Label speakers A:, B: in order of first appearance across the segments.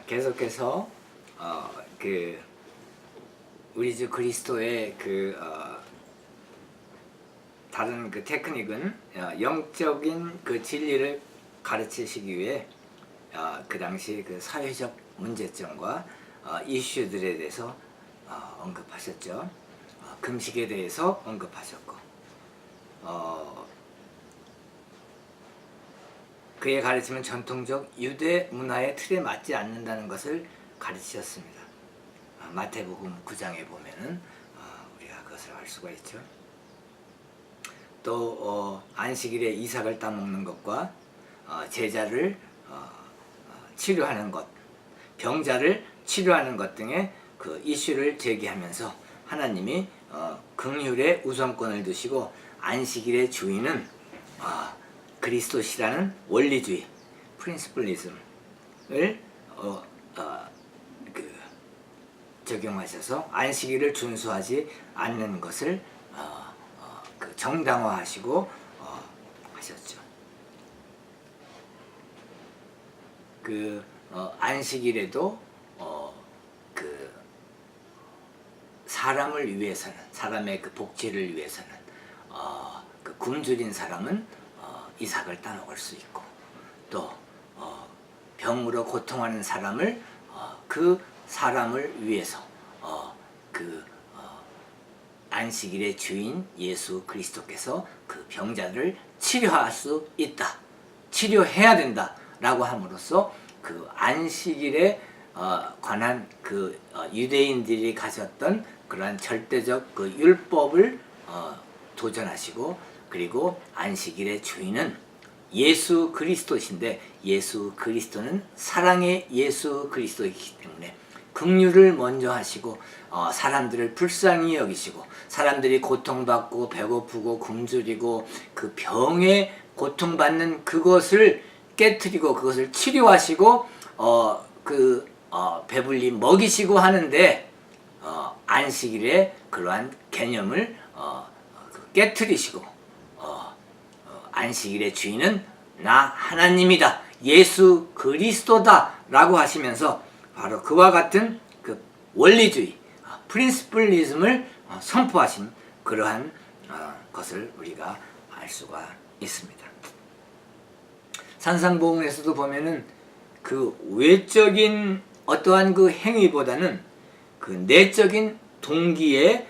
A: 계속해서 우리 주 그리스도의 다른 테크닉은 영적인 진리를 가르치시기 위해 그 당시 사회적 문제점과 이슈들에 대해서 언급하셨죠. 금식에 대해서 언급하셨고, 그의 가르침은 전통적 유대 문화의 틀에 맞지 않는다는 것을 가르치셨습니다. 마태복음 9장에 보면은 우리가 그것을 알 수가 있죠. 또 안식일에 이삭을 따먹는 것과 제자를 치료하는 것, 병자를 치료하는 것 등의 이슈를 제기하면서 하나님이 긍휼의 우선권을 두시고 안식일의 주인은 그리스도시라는 원리주의, 프린시플리즘을 적용하셔서 안식일을 준수하지 않는 것을 정당화하시고 하셨죠. 안식일에도 사람을 위해서는, 사람의 복지를 위해서는 굶주린 사람은 이삭을 따먹을 수 있고, 또 병으로 고통하는 사람을 그 사람을 위해서 안식일의 주인 예수 그리스도께서 그 병자를 치료할 수 있다, 치료해야 된다 라고 함으로써 안식일에 관한 유대인들이 가졌던 그러한 절대적 율법을 도전하시고, 그리고 안식일의 주인은 예수 그리스도신데, 예수 그리스도는 사랑의 예수 그리스도이기 때문에 긍휼을 먼저 하시고 사람들을 불쌍히 여기시고, 사람들이 고통받고 배고프고 굶주리고 그 병에 고통받는 그것을 깨트리고 그것을 치료하시고 배불리 먹이시고 하는데, 안식일에 그러한 개념을 깨트리시고 안식일의 주인은 나 하나님이다, 예수 그리스도다 라고 하시면서 바로 그와 같은 원리주의, 프린시플리즘을 선포하신 그러한 것을 우리가 알 수가 있습니다. 산상보훈에서도 보면은 외적인 어떠한 행위보다는 내적인 동기에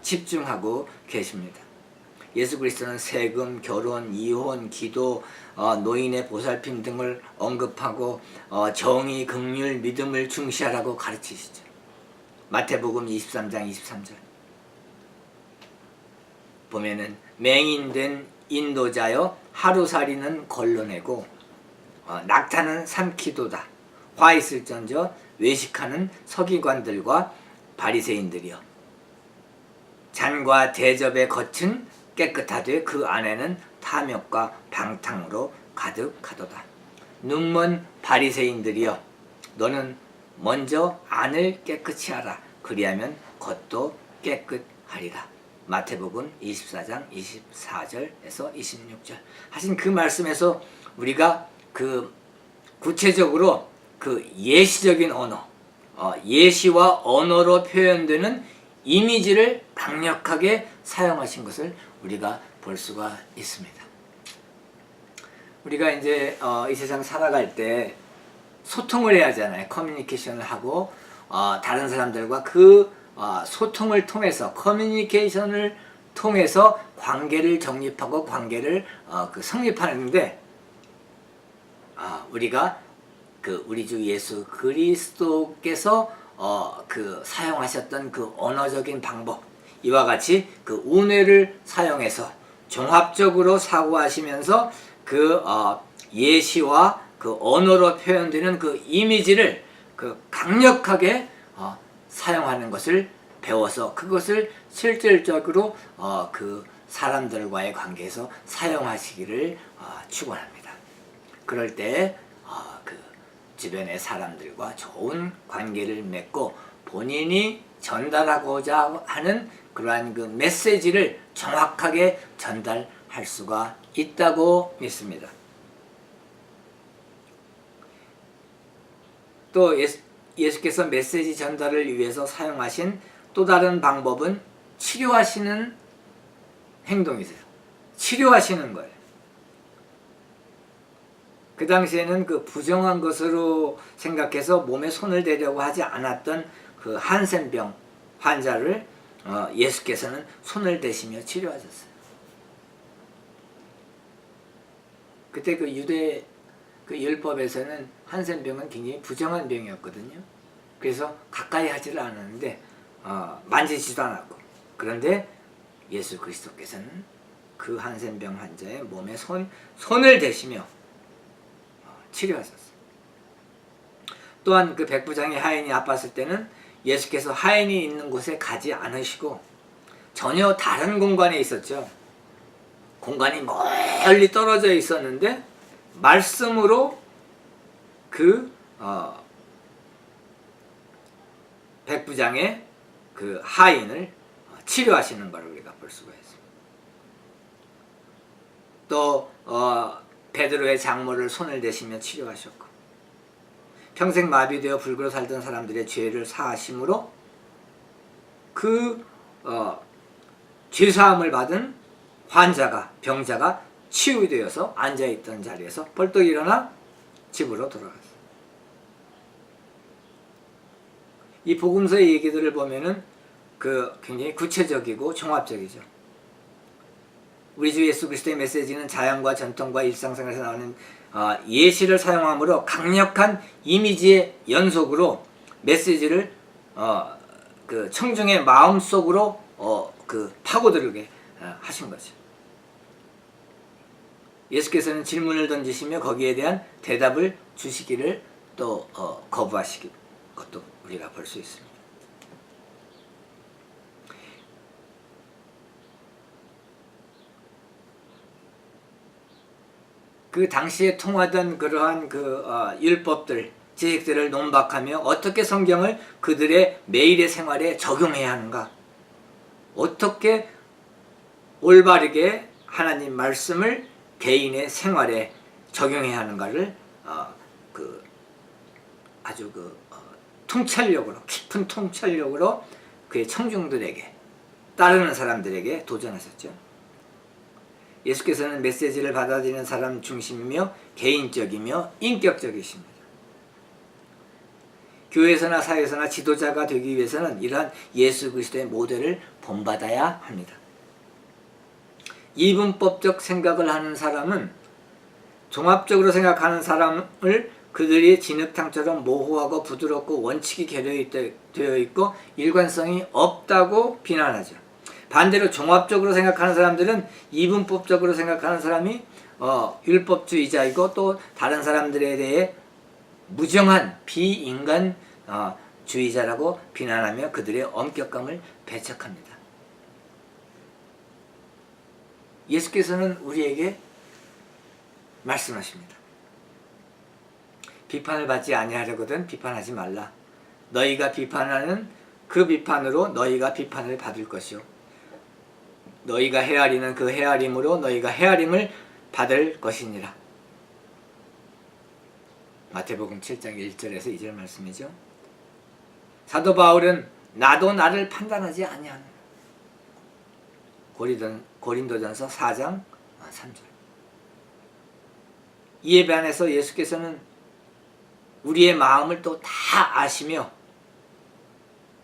A: 집중하고 계십니다. 예수 그리스도는 세금, 결혼, 이혼, 기도, 노인의 보살핌 등을 언급하고 정의, 긍휼, 믿음을 중시하라고 가르치시죠. 마태복음 23장 23절 보면은 맹인된 인도자여 하루살이는 걸러내고 낙타는 삼키도다. 화 있을전저 외식하는 서기관들과 바리새인들이여, 잔과 대접의 겉은 깨끗하되 그 안에는 탐욕과 방탕으로 가득하도다. 눈먼 바리새인들이여, 너는 먼저 안을 깨끗이 하라. 그리하면 겉도 깨끗하리라. 마태복음 24장 24절에서 26절 하신 그 말씀에서 우리가 구체적으로 예시적인 언어, 예시와 언어로 표현되는 이미지를 강력하게 사용하신 것을 우리가 볼 수가 있습니다. 우리가 이제 이 세상 살아갈 때 소통을 해야 하잖아요. 커뮤니케이션을 하고 다른 사람들과 소통을 통해서, 커뮤니케이션을 통해서 관계를 정립하고 관계를 성립하는데, 우리가 우리 주 예수 그리스도께서 사용하셨던 언어적인 방법, 이와 같이 운회를 사용해서 종합적으로 사고하시면서 예시와 언어로 표현되는 이미지를 강력하게 사용하는 것을 배워서 그것을 실질적으로 사람들과의 관계에서 사용하시기를 축원합니다. 그럴 때 주변의 사람들과 좋은 관계를 맺고 본인이 전달하고자 하는 그러한 메시지를 정확하게 전달할 수가 있다고 믿습니다. 또 예수께서 메시지 전달을 위해서 사용하신 또 다른 방법은 치료하시는 행동이세요. 치료하시는 거예요. 그 당시에는 그 부정한 것으로 생각해서 몸에 손을 대려고 하지 않았던 그 한센병 환자를 예수께서는 손을 대시며 치료하셨어요. 그때 그 유대 그 율법에서는 한센병은 굉장히 부정한 병이었거든요. 그래서 가까이 하지를 않았는데 만지지도 않았고, 그런데 예수 그리스도께서는 그 한센병 환자의 몸에 손을 대시며 치료하셨어요. 또한 그 백부장의 하인이 아팠을 때는 예수께서 하인이 있는 곳에 가지 않으시고 전혀 다른 공간에 있었죠. 공간이 멀리 떨어져 있었는데 말씀으로 그 백부장의 그 하인을 치료하시는 것을 우리가 볼 수가 있습니다. 또 베드로의 장모를 손을 대시며 치료하셨고, 평생 마비되어 불구로 살던 사람들의 죄를 사하심으로 그 죄사함을 받은 환자가, 병자가 치유되어서 앉아있던 자리에서 벌떡 일어나 집으로 돌아갔어요. 이 복음서의 얘기들을 보면은 그 굉장히 구체적이고 종합적이죠. 우리 주 예수 그리스도의 메시지는 자연과 전통과 일상생활에서 나오는 예시를 사용함으로 강력한 이미지의 연속으로 메시지를 그 청중의 마음속으로 그 파고들게 하신 거죠. 예수께서는 질문을 던지시며 거기에 대한 대답을 주시기를 또 거부하시기 것도 우리가 볼 수 있습니다. 그 당시에 통하던 그러한 그 율법들, 지식들을 논박하며 어떻게 성경을 그들의 매일의 생활에 적용해야 하는가, 어떻게 올바르게 하나님 말씀을 개인의 생활에 적용해야 하는가를 아주 통찰력으로, 깊은 통찰력으로 그의 청중들에게, 따르는 사람들에게 도전하셨죠. 예수께서는 메시지를 받아들이는 사람 중심이며 개인적이며 인격적이십니다. 교회에서나 사회에서나 지도자가 되기 위해서는 이러한 예수 그리스도의 모델을 본받아야 합니다. 이분법적 생각을 하는 사람은 종합적으로 생각하는 사람을 그들이 진흙탕처럼 모호하고 부드럽고 원칙이 되어 있고 일관성이 없다고 비난하죠. 반대로 종합적으로 생각하는 사람들은 이분법적으로 생각하는 사람이 율법주의자이고 또 다른 사람들에 대해 무정한 비인간주의자라고 비난하며 그들의 엄격감을 배척합니다. 예수께서는 우리에게 말씀하십니다. 비판을 받지 아니하려거든 비판하지 말라. 너희가 비판하는 그 비판으로 너희가 비판을 받을 것이요 너희가 헤아리는 그 헤아림으로 너희가 헤아림을 받을 것이니라. 마태복음 7장 1절에서 2절 말씀이죠. 사도 바울은 나도 나를 판단하지 아니하노라. 고린도전서 4장 3절. 이에 반해서 예수께서는 우리의 마음을 또 다 아시며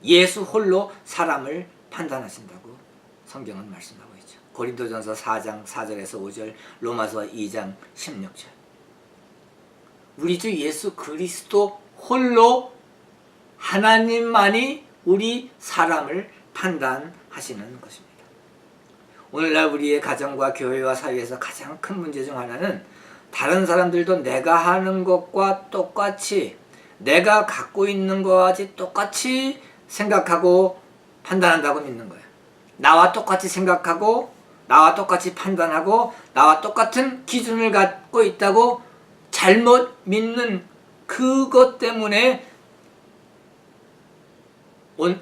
A: 예수 홀로 사람을 판단하신다고 성경은 말씀하고 있죠. 고린도전서 4장 4절에서 5절, 로마서 2장 16절. 우리 주 예수 그리스도 홀로 하나님만이 우리 사람을 판단하시는 것입니다. 오늘날 우리의 가정과 교회와 사회에서 가장 큰 문제 중 하나는 다른 사람들도 내가 하는 것과 똑같이, 내가 갖고 있는 것과 똑같이 생각하고 판단한다고 믿는 거예요. 나와 똑같이 생각하고 나와 똑같이 판단하고 나와 똑같은 기준을 갖고 있다고 잘못 믿는 그것 때문에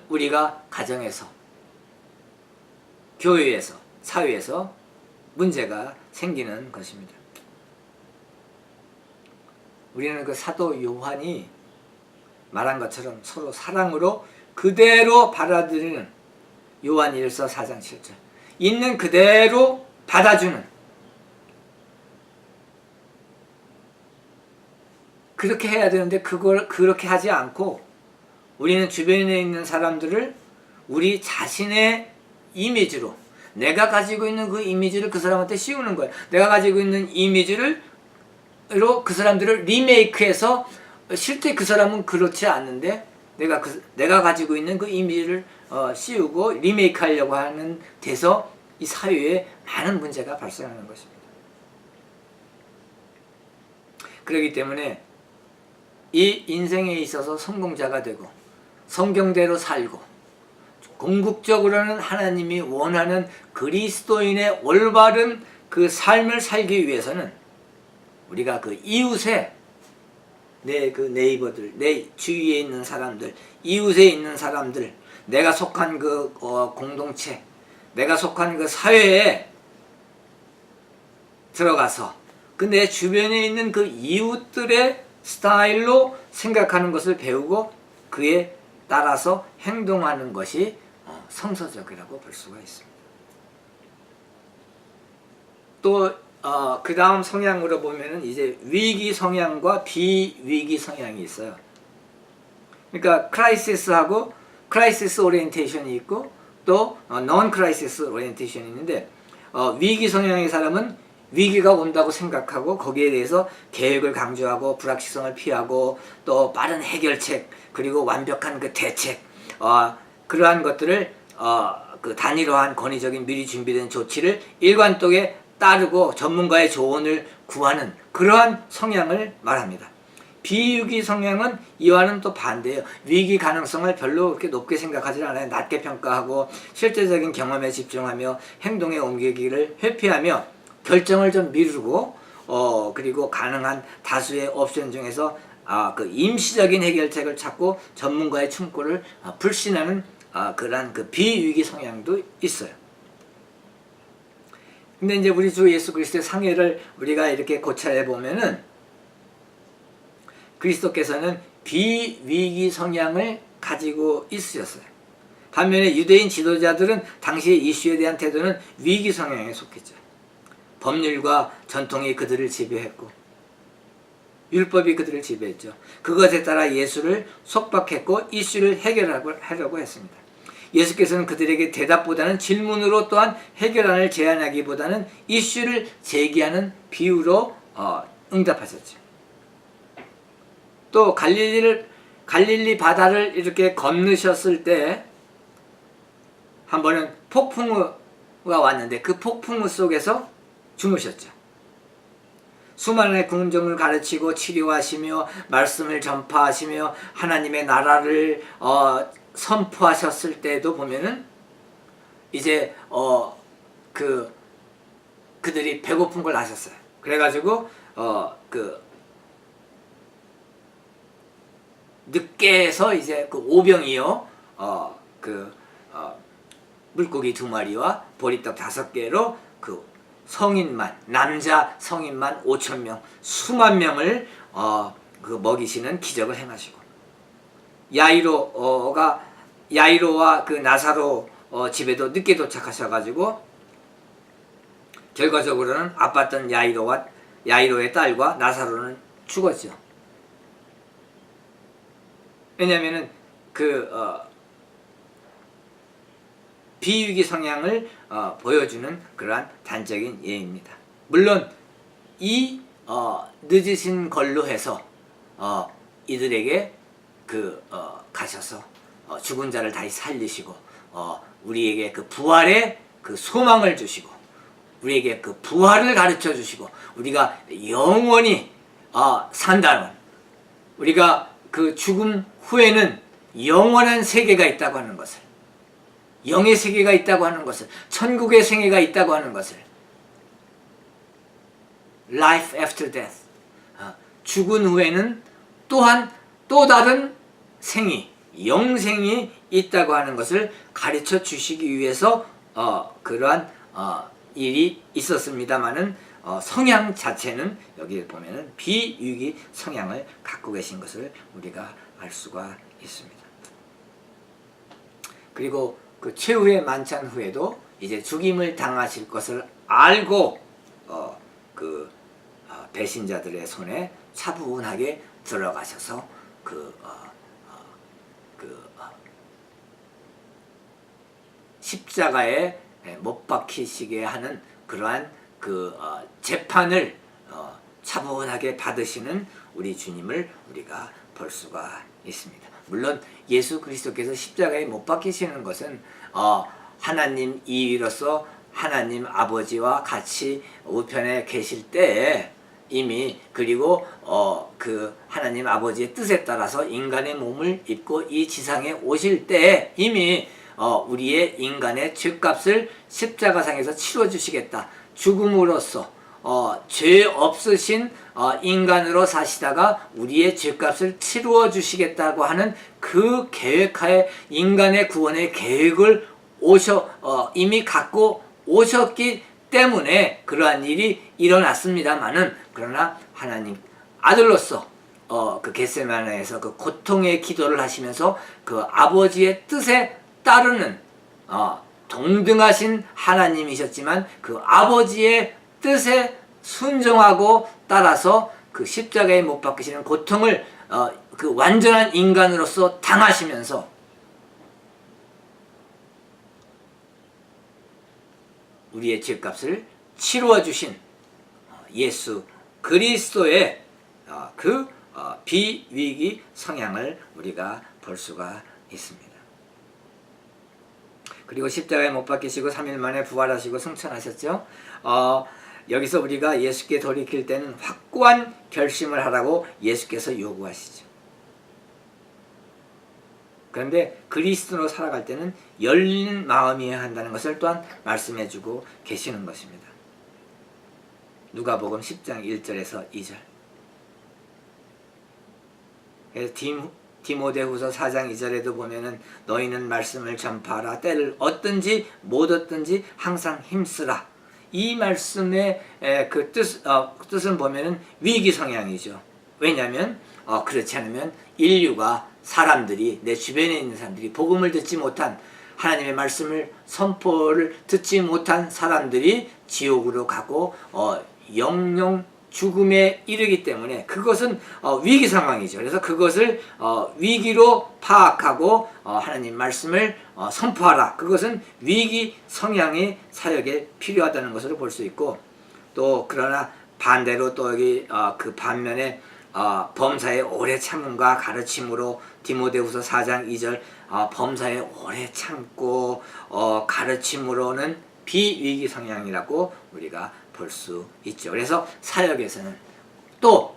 A: 우리가 가정에서, 교회에서, 사회에서 문제가 생기는 것입니다. 우리는 그 사도 요한이 말한 것처럼 서로 사랑으로 그대로 받아들이는 요한 1서 4장 7절 있는 그대로 받아주는 그렇게 해야 되는데 그걸 그렇게 하지 않고 우리는 주변에 있는 사람들을 우리 자신의 이미지로 내가 가지고 있는 그 이미지를 그 사람한테 씌우는 거예요. 내가 가지고 있는 이미지를 그 사람들을 리메이크해서 실제 그 사람은 그렇지 않는데 내가 가지고 있는 그 이미지를 씌우고 리메이크 하려고 하는 데서 이 사회에 많은 문제가 발생하는 것입니다. 그렇기 때문에 이 인생에 있어서 성공자가 되고 성경대로 살고 궁극적으로는 하나님이 원하는 그리스도인의 올바른 그 삶을 살기 위해서는 우리가 그 이웃에 내 그 네이버들, 내 주위에 있는 사람들, 이웃에 있는 사람들, 내가 속한 그 공동체, 내가 속한 그 사회에 들어가서 그 내 주변에 있는 그 이웃들의 스타일로 생각하는 것을 배우고 그에 따라서 행동하는 것이 성서적이라고 볼 수가 있습니다. 또 그 다음 성향으로 보면은 이제 위기 성향과 비위기 성향이 있어요. 그러니까 크라이시스하고 크라이시스 오리엔테이션이 있고 또 non 크라이시스 오리엔테이션이 있는데 위기 성향의 사람은 위기가 온다고 생각하고 거기에 대해서 계획을 강조하고 불확실성을 피하고 또 빠른 해결책 그리고 완벽한 그 대책 그러한 것들을 그 단일화한 권위적인 미리 준비된 조치를 일관되게 따르고 전문가의 조언을 구하는 그러한 성향을 말합니다. 비위기 성향은 이와는 또 반대예요. 위기 가능성을 별로 그렇게 높게 생각하지 않아요. 낮게 평가하고 실제적인 경험에 집중하며 행동에 옮기기를 회피하며 결정을 좀 미루고 그리고 가능한 다수의 옵션 중에서 그 임시적인 해결책을 찾고 전문가의 충고를 불신하는 그러한 그 비위기 성향도 있어요. 근데 이제 우리 주 예수 그리스도의 상해를 우리가 이렇게 고찰해 보면은 그리스도께서는 비위기 성향을 가지고 있으셨어요. 반면에 유대인 지도자들은 당시의 이슈에 대한 태도는 위기 성향에 속했죠. 법률과 전통이 그들을 지배했고 율법이 그들을 지배했죠. 그것에 따라 예수를 속박했고 이슈를 해결하려고 했습니다. 예수께서는 그들에게 대답보다는 질문으로 또한 해결안을 제안하기보다는 이슈를 제기하는 비유로 응답하셨죠. 또 갈릴리 바다를 이렇게 건너셨을 때 한 번은 폭풍우가 왔는데 그 폭풍우 속에서 주무셨죠. 수많은 군종을 가르치고 치료하시며 말씀을 전파하시며 하나님의 나라를 선포하셨을 때도 보면은 이제 그들이 배고픈 걸 아셨어요. 그래가지고 늦게 해서 이제 그 오병이어 물고기 2마리와 보리떡 5개로 그 성인만 남자 성인만 5,000명 수만 명을 그 먹이시는 기적을 행하시고 야이로와 그 나사로 집에도 늦게 도착하셔가지고 결과적으로는 아팠던 야이로의 딸과 나사로는 죽었죠. 왜냐하면은 비위기 성향을 보여주는 그러한 단적인 예입니다. 물론 이 늦으신 걸로 해서 이들에게 가셔서 죽은 자를 다시 살리시고 우리에게 그 부활의 그 소망을 주시고 우리에게 그 부활을 가르쳐 주시고 우리가 영원히 산다는 우리가 그 죽음 후에는 영원한 세계가 있다고 하는 것을 영의 세계가 있다고 하는 것을 천국의 생애가 있다고 하는 것을 Life after death 죽은 후에는 또한 또 다른 생이 영생이 있다고 하는 것을 가르쳐 주시기 위해서 그러한 일이 있었습니다마는 성향 자체는 여기에 보면은 비위기 성향을 갖고 계신 것을 우리가 알 수가 있습니다. 그리고 그 최후의 만찬 후에도 이제 죽임을 당하실 것을 알고 배신자들의 손에 차분하게 들어가셔서 십자가에 못 박히시게 하는 그러한 재판을 차분하게 받으시는 우리 주님을 우리가 볼 수가 있습니다. 물론 예수 그리스도께서 십자가에 못 박히시는 것은 하나님 이위로서 하나님 아버지와 같이 우편에 계실 때에 이미, 그리고 하나님 아버지의 뜻에 따라서 인간의 몸을 입고 이 지상에 오실 때에 이미 우리의 인간의 죄값을 십자가상에서 치러주시겠다. 죽음으로써 죄 없으신 인간으로 사시다가 우리의 죄값을 치루어 주시겠다고 하는 그 계획하에 인간의 구원의 계획을 이미 갖고 오셨기 때문에 그러한 일이 일어났습니다마는, 그러나 하나님 아들로서 그 겟세마네에서 그 고통의 기도를 하시면서 그 아버지의 뜻에 따르는 동등하신 하나님이셨지만 그 아버지의 뜻에 순종하고 따라서 그 십자가에 못 박히시는 고통을 그 완전한 인간으로서 당하시면서 우리의 죄값을 치루어 주신 예수 그리스도의 비위기 성향을 우리가 볼 수가 있습니다. 그리고 십자가에 못 박히시고 3일 만에 부활하시고 승천하셨죠. 여기서 우리가 예수께 돌이킬 때는 확고한 결심을 하라고 예수께서 요구하시죠. 그런데 그리스도로 살아갈 때는 열린 마음이어야 한다는 것을 또한 말씀해 주고 계시는 것입니다. 누가복음 10장 1절에서 2절. 그래서 디모데후서 4장 2절에도 보면은 너희는 말씀을 전파하라. 때를 얻든지 못 얻든지 항상 힘쓰라. 이 말씀의 그 뜻은 보면은 위기 성향이죠. 왜냐하면 그렇지 않으면 인류가, 사람들이, 내 주변에 있는 사람들이, 복음을 듣지 못한, 하나님의 말씀을 선포를 듣지 못한 사람들이 지옥으로 가고 영영 죽음에 이르기 때문에 그것은 위기 상황이죠. 그래서 그것을 위기로 파악하고 하나님 말씀을 선포하라. 그것은 위기 성향의 사역에 필요하다는 것을 볼 수 있고, 또 그러나 반대로 또 여기 그 반면에 범사의 오래 참음과 가르침으로 디모데후서 4장 2절 범사의 오래 참고 가르침으로는 비위기 성향이라고 우리가 볼 수 있죠. 그래서 사역에서는 또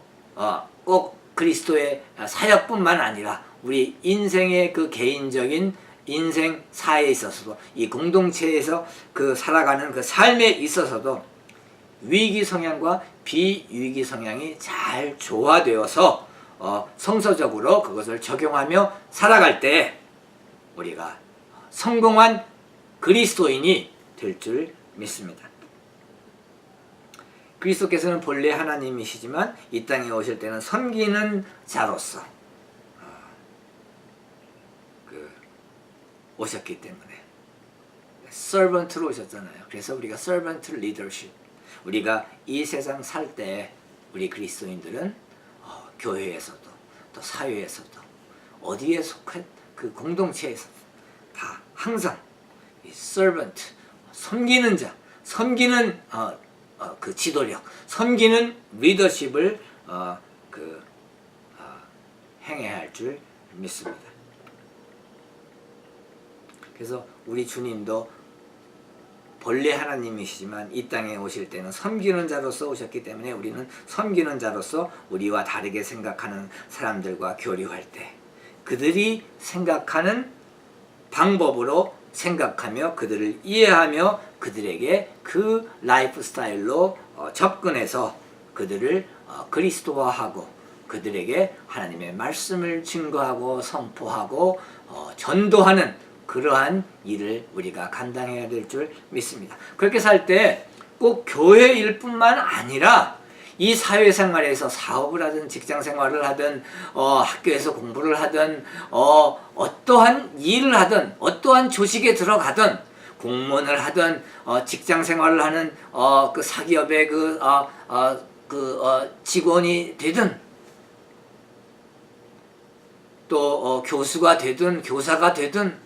A: 꼭 그리스도의 사역뿐만 아니라 우리 인생의 그 개인적인 인생사에 있어서도, 이 공동체에서 그 살아가는 그 삶에 있어서도 위기 성향과 비위기 성향이 잘 조화되어서 성서적으로 그것을 적용하며 살아갈 때 우리가 성공한 그리스도인이 될 줄 믿습니다. 그리스도께서는 본래 하나님이시지만 이 땅에 오실 때는 섬기는 자로서 오셨기 때문에 서번트로 오셨잖아요. 그래서 우리가 서번트 리더십, 우리가 이 세상 살 때 우리 그리스도인들은 교회에서도 또 사회에서도 어디에 속한 그 공동체에서도 다 항상 이 서번트, 섬기는 자, 섬기는 그 지도력, 섬기는 리더십을 행해야 할 줄 믿습니다. 그래서 우리 주님도 본래 하나님이시지만 이 땅에 오실 때는 섬기는 자로서 오셨기 때문에 우리는 섬기는 자로서 우리와 다르게 생각하는 사람들과 교류할 때 그들이 생각하는 방법으로 생각하며 그들을 이해하며 그들에게 그 라이프 스타일로 접근해서 그들을 그리스도화하고 그들에게 하나님의 말씀을 증거하고 선포하고 전도하는 그러한 일을 우리가 감당해야 될 줄 믿습니다. 그렇게 살 때 꼭 교회일 뿐만 아니라 이 사회생활에서 사업을 하든 직장생활을 하든 학교에서 공부를 하든 어떠한 일을 하든 어떠한 조직에 들어가든 공무원을 하든 직장생활을 하는 그 사기업의 직원이 되든 또 교수가 되든 교사가 되든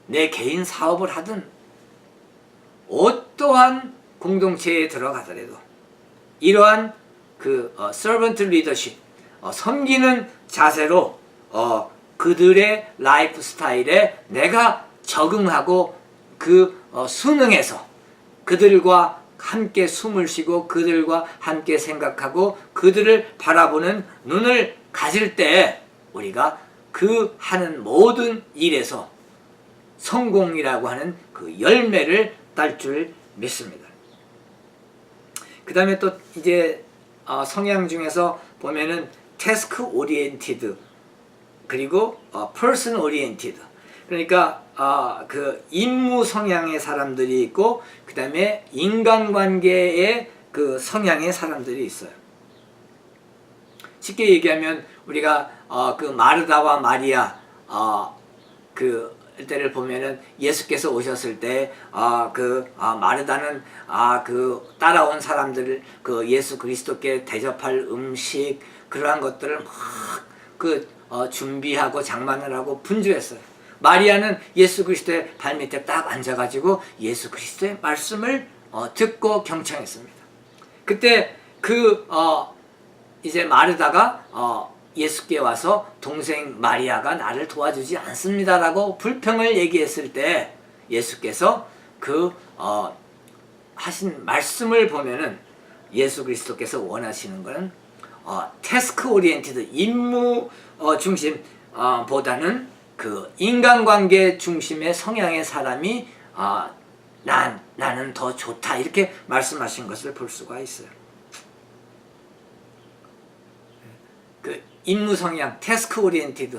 A: 내 개인 사업을 하든 어떠한 공동체에 들어가더라도 이러한 servant leadership, 섬기는 자세로 그들의 라이프 스타일에 내가 적응하고 순응해서 그들과 함께 숨을 쉬고 그들과 함께 생각하고 그들을 바라보는 눈을 가질 때 우리가 그 하는 모든 일에서 성공이라고 하는 그 열매를 딸 줄 믿습니다. 그 다음에 또 이제 성향 중에서 보면은 태스크 오리엔티드 그리고 퍼슨 오리엔티드, 그러니까 그 임무 성향의 사람들이 있고 그 다음에 인간관계의 그 성향의 사람들이 있어요. 쉽게 얘기하면 우리가 그 마르다와 마리아 때를 보면은 예수께서 오셨을 때 마르다는 따라온 사람들을 예수 그리스도께 대접할 음식 그러한 것들을 막 준비하고 장만을 하고 분주했어요. 마리아는 예수 그리스도의 발밑에 딱 앉아가지고 예수 그리스도의 말씀을 듣고 경청했습니다. 그때 이제 마르다가 예수께 와서 동생 마리아가 나를 도와주지 않습니다라고 불평을 얘기했을 때 예수께서 하신 말씀을 보면은 예수 그리스도께서 원하시는 것은 태스크 오리엔티드 임무 중심 보다는 인간관계 중심의 성향의 사람이 나는 더 좋다 이렇게 말씀하신 것을 볼 수가 있어요. 임무 성향, 태스크 오리엔티드,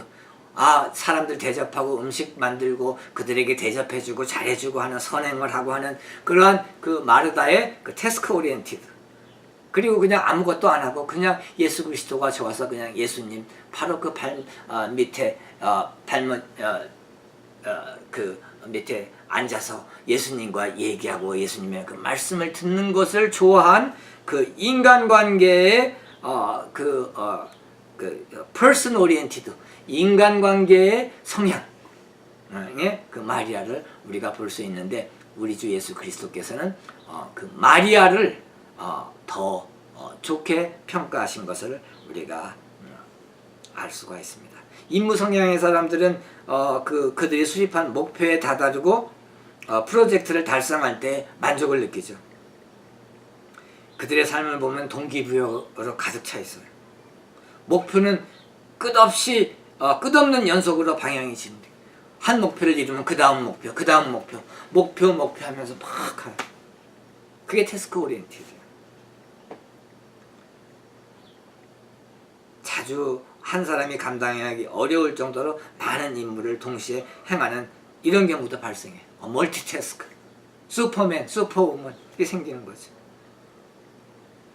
A: 사람들 대접하고 음식 만들고 그들에게 대접해주고 잘해주고 하는 선행을 하고 하는 그러한 마르다의 태스크 오리엔티드. 그리고 그냥 아무것도 안 하고 그냥 예수 그리스도가 좋아서 그냥 예수님 바로 밑에 밑에 앉아서 예수님과 얘기하고 예수님의 말씀을 듣는 것을 좋아한 인간관계의 person oriented 인간관계의 성향의 마리아를 우리가 볼 수 있는데 우리 주 예수 그리스도께서는 마리아를 더 좋게 평가하신 것을 우리가 알 수가 있습니다. 임무 성향의 사람들은 그들이 수립한 목표에 다다르고 프로젝트를 달성할 때 만족을 느끼죠. 그들의 삶을 보면 동기부여로 가득 차 있어요. 목표는 끝없는 연속으로 방향이 지는데 한 목표를 이루면 그 다음 목표 하면서 막 가요. 그게 태스크 오리엔티드예요. 자주 한 사람이 감당하기 어려울 정도로 많은 임무를 동시에 행하는 이런 경우도 발생해요. 멀티태스크, 슈퍼맨, 슈퍼우먼 이게 생기는 거죠.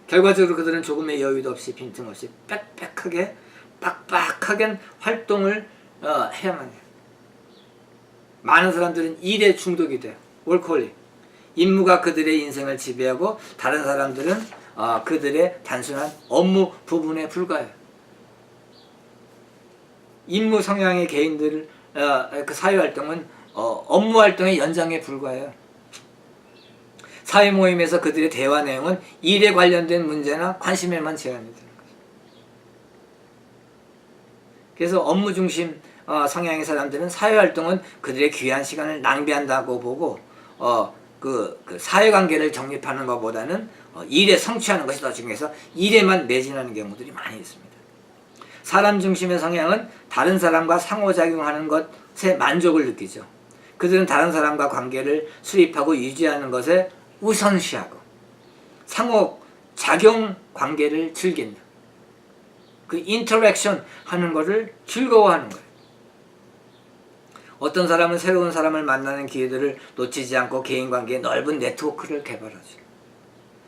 A: 결과적으로 그들은 조금의 여유도 없이 빈틈없이 빡빡하게 활동을 해야만 해요. 많은 사람들은 일에 중독이 돼요. 월커홀릭. 임무가 그들의 인생을 지배하고 다른 사람들은 그들의 단순한 업무 부분에 불과해요. 임무 성향의 개인들 사회활동은 업무 활동의 연장에 불과해요. 사회 모임에서 그들의 대화 내용은 일에 관련된 문제나 관심에만 제한이 되는 거죠. 그래서 업무 중심 성향의 사람들은 사회활동은 그들의 귀한 시간을 낭비한다고 보고 사회관계를 정립하는 것보다는 일에 성취하는 것이 더 중요해서 일에만 매진하는 경우들이 많이 있습니다. 사람 중심의 성향은 다른 사람과 상호작용하는 것에 만족을 느끼죠. 그들은 다른 사람과 관계를 수립하고 유지하는 것에 우선시하고 상호작용 관계를 즐긴다. 인터랙션 하는 것을 즐거워하는 거예요. 어떤 사람은 새로운 사람을 만나는 기회들을 놓치지 않고 개인관계의 넓은 네트워크를 개발하죠.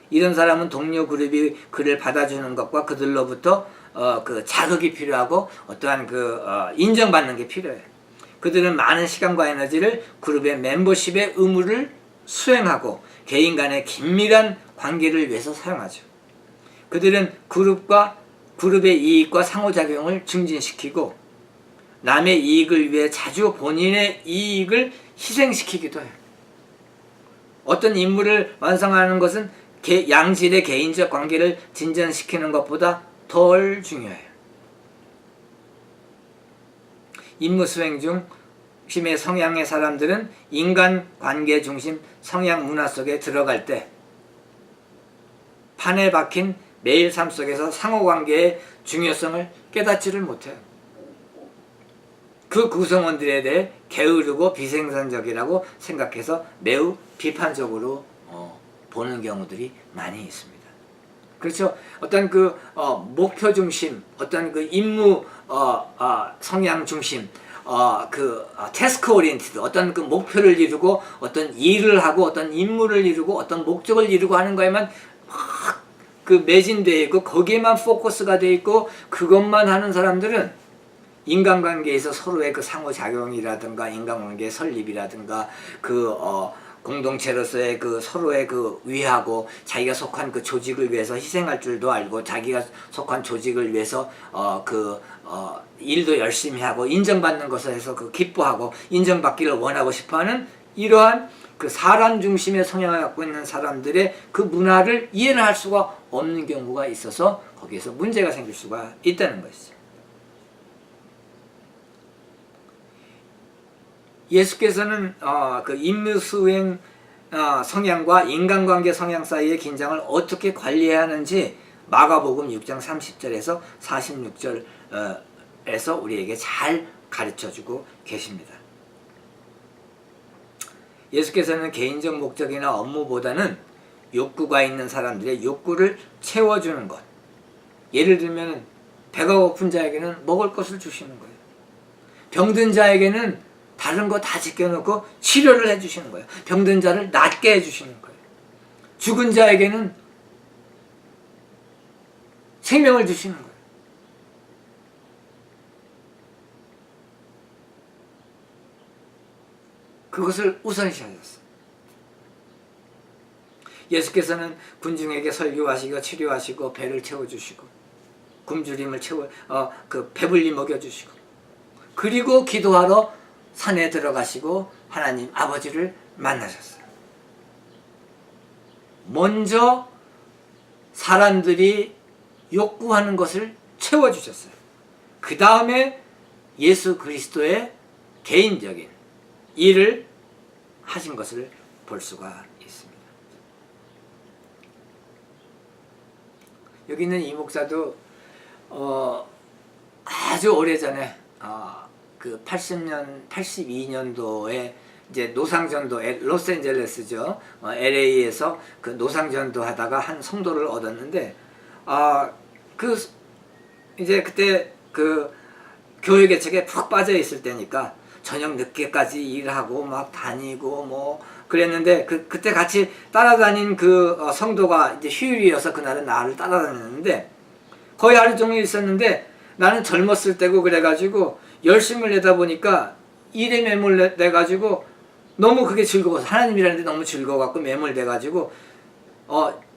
A: 이런 사람은 동료 그룹이 그를 받아주는 것과 그들로부터 그 자극이 필요하고 어떠한 인정받는 게 필요해요. 그들은 많은 시간과 에너지를 그룹의 멤버십의 의무를 수행하고 개인 간의 긴밀한 관계를 위해서 사용하죠. 그들은 그룹의 이익과 상호작용을 증진시키고 남의 이익을 위해 자주 본인의 이익을 희생시키기도 해요. 어떤 임무를 완성하는 것은 양질의 개인적 관계를 진전시키는 것보다 덜 중요해요. 임무 수행 중심의 성향의 사람들은 인간관계 중심 성향 문화 속에 들어갈 때 판에 박힌 매일 삶 속에서 상호관계의 중요성을 깨닫지를 못해요. 그 구성원들에 대해 게으르고 비생산적이라고 생각해서 매우 비판적으로 보는 경우들이 많이 있습니다. 그렇죠. 어떤 목표 중심, 어떤 임무 성향 중심, 태스크 오리엔티드, 어떤 목표를 이루고 어떤 일을 하고 어떤 임무를 이루고 어떤 목적을 이루고 하는 거에만 막 매진되어 있고 거기에만 포커스가 되어 있고 그것만 하는 사람들은 인간관계에서 서로의 상호작용이라든가 인간관계의 설립이라든가 공동체로서의 서로의 위하고 자기가 속한 조직을 위해서 희생할 줄도 알고 자기가 속한 조직을 위해서 일도 열심히 하고 인정받는 것에 해서 기뻐하고 인정받기를 원하고 싶어하는 이러한 사람 중심의 성향을 갖고 있는 사람들의 문화를 이해를 할 수가 없는 경우가 있어서 거기에서 문제가 생길 수가 있다는 것이죠. 예수께서는 임무 수행 성향과 인간관계 성향 사이의 긴장을 어떻게 관리해야 하는지 마가복음 6장 30절에서 46절에서 우리에게 잘 가르쳐주고 계십니다. 예수께서는 개인적 목적이나 업무보다는 욕구가 있는 사람들의 욕구를 채워주는 것, 예를 들면 배가 고픈 자에게는 먹을 것을 주시는 거예요. 병든 자에게는 다른 거 다 지켜놓고 치료를 해주시는 거예요. 병든 자를 낫게 해주시는 거예요. 죽은 자에게는 생명을 주시는 거예요. 그것을 우선시하셨어요. 예수께서는 군중에게 설교하시고 치료하시고 배를 채워주시고 굶주림을 배불리 먹여주시고 그리고 기도하러 산에 들어가시고 하나님 아버지를 만나셨어요. 먼저 사람들이 욕구하는 것을 채워주셨어요. 그 다음에 예수 그리스도의 개인적인 일을 하신 것을 볼 수가 있습니다. 여기 있는 이 목사도 아주 오래전에 82년도에 이제 노상전도, 로스앤젤레스죠. LA에서 노상전도 하다가 한 성도를 얻었는데, 이제 그때 교회 개척에 푹 빠져 있을 때니까 저녁 늦게까지 일하고 막 다니고 그랬는데 그때 같이 따라다닌 성도가 이제 휴일이어서 그날은 나를 따라다녔는데 거의 하루 종일 있었는데 나는 젊었을 때고 그래가지고 열심을 내다 보니까 일에 매몰돼가지고 너무 그게 즐거워서 하나님이라는데 너무 즐거워갖고 매몰돼가지고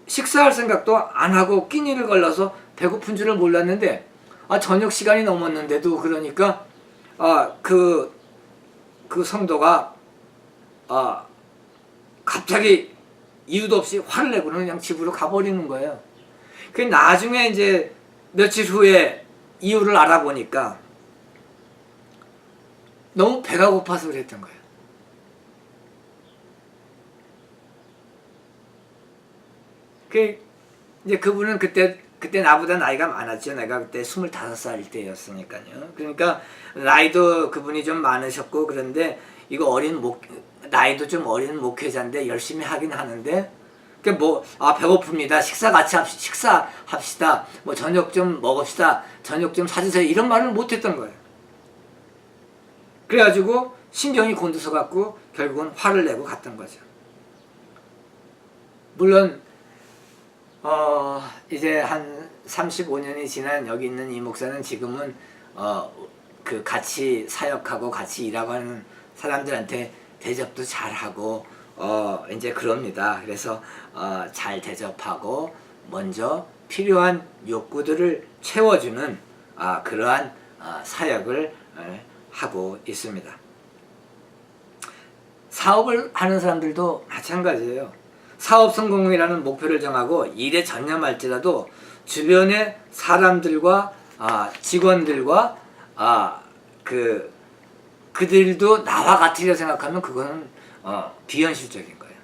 A: 식사할 생각도 안 하고 끼니를 걸러서 배고픈 줄을 몰랐는데 저녁 시간이 넘었는데도 그러니까 그 성도가 갑자기 이유도 없이 화를 내고는 그냥 집으로 가버리는 거예요. 그 나중에 이제 며칠 후에 이유를 알아보니까 너무 배가 고파서 그랬던 거예요. 이제 그분은 그때 나보다 나이가 많았죠. 내가 그때 25살 때였으니까요. 그러니까 나이도 그분이 좀 많으셨고 그런데 이거 나이도 좀 어린 목회자인데 열심히 하긴 하는데 배고픕니다. 식사합시다. 저녁 좀 먹읍시다. 저녁 좀 사주세요. 이런 말을 못했던 거예요. 그래가지고 신경이 곤두서갖고 결국은 화를 내고 갔던 거죠. 물론 이제 한 35년이 지난 여기 있는 이 목사는 지금은 그 같이 사역하고 같이 일하고 하는 사람들한테 대접도 잘하고 이제 그럽니다. 그래서 잘 대접하고 먼저 필요한 욕구들을 채워주는 그러한 사역을 하고 있습니다. 사업을 하는 사람들도 마찬가지예요. 사업 성공이라는 목표를 정하고 일에 전념할지라도 주변의 사람들과 직원들과 그들도 나와 같으려 생각하면 그거는 비현실적인 거예요.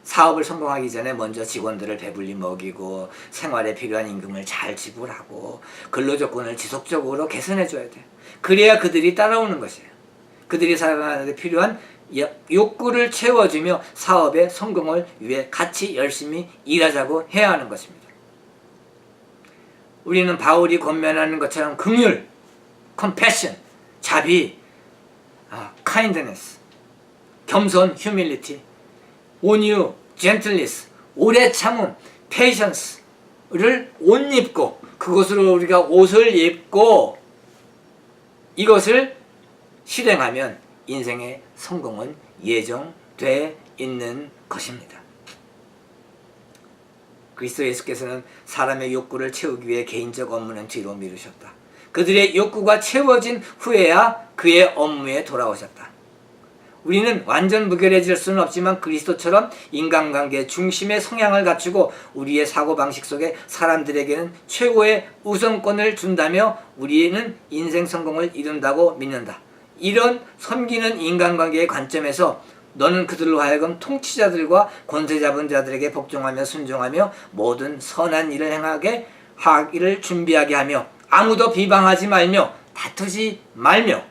A: 사업을 성공하기 전에 먼저 직원들을 배불리 먹이고 생활에 필요한 임금을 잘 지불하고 근로조건을 지속적으로 개선해줘야 돼요. 그래야 그들이 따라오는 것이에요. 그들이 살아가는 데 필요한 욕구를 채워주며 사업의 성공을 위해 같이 열심히 일하자고 해야 하는 것입니다. 우리는 바울이 권면하는 것처럼 긍휼, compassion, 자비, kindness, 겸손, humility, 온유, gentleness, 오래 참음, patience를 옷 입고 그것으로 우리가 옷을 입고 이것을 실행하면 인생의 성공은 예정돼 있는 것입니다. 그리스도 예수께서는 사람의 욕구를 채우기 위해 개인적 업무는 뒤로 미루셨다. 그들의 욕구가 채워진 후에야 그의 업무에 돌아오셨다. 우리는 완전 무결해질 수는 없지만 그리스도처럼 인간관계 중심의 성향을 갖추고 우리의 사고방식 속에 사람들에게는 최고의 우선권을 준다며 우리는 인생 성공을 이룬다고 믿는다. 이런 섬기는 인간관계의 관점에서 너는 그들로 하여금 통치자들과 권세 잡은 자들에게 복종하며 순종하며 모든 선한 일을 행하게 하기를 준비하게 하며 아무도 비방하지 말며 다투지 말며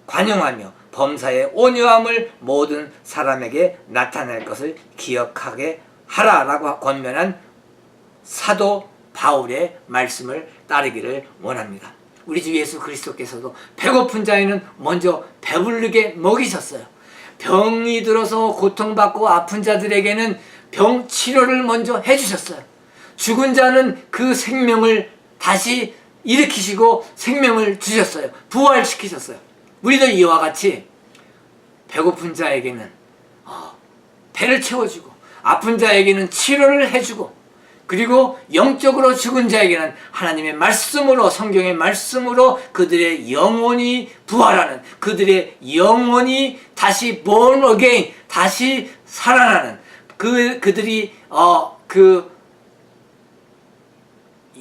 A: 관용하며 범사의 온유함을 모든 사람에게 나타낼 것을 기억하게 하라라고 권면한 사도 바울의 말씀을 따르기를 원합니다. 우리 주 예수 그리스도께서도 배고픈 자에는 먼저 배부르게 먹이셨어요. 병이 들어서 고통받고 아픈 자들에게는 병 치료를 먼저 해주셨어요. 죽은 자는 그 생명을 다시 일으키시고 생명을 주셨어요. 부활시키셨어요. 우리도 이와 같이 배고픈 자에게는 배를 채워주고 아픈 자에게는 치료를 해주고 그리고 영적으로 죽은 자에게는 하나님의 말씀으로 성경의 말씀으로 그들의 영혼이 부활하는 그들의 영혼이 다시 born again 다시 살아나는 그들이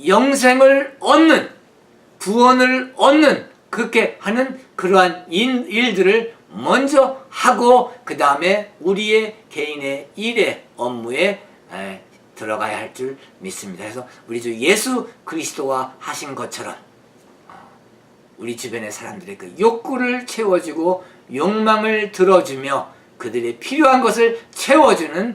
A: 영생을 얻는 구원을 얻는 그렇게 하는 그러한 일들을 먼저 하고 그 다음에 우리의 개인의 일의 업무에 들어가야 할 줄 믿습니다. 그래서 우리 주 예수 그리스도와 하신 것처럼 우리 주변의 사람들의 그 욕구를 채워주고 욕망을 들어주며 그들의 필요한 것을 채워주는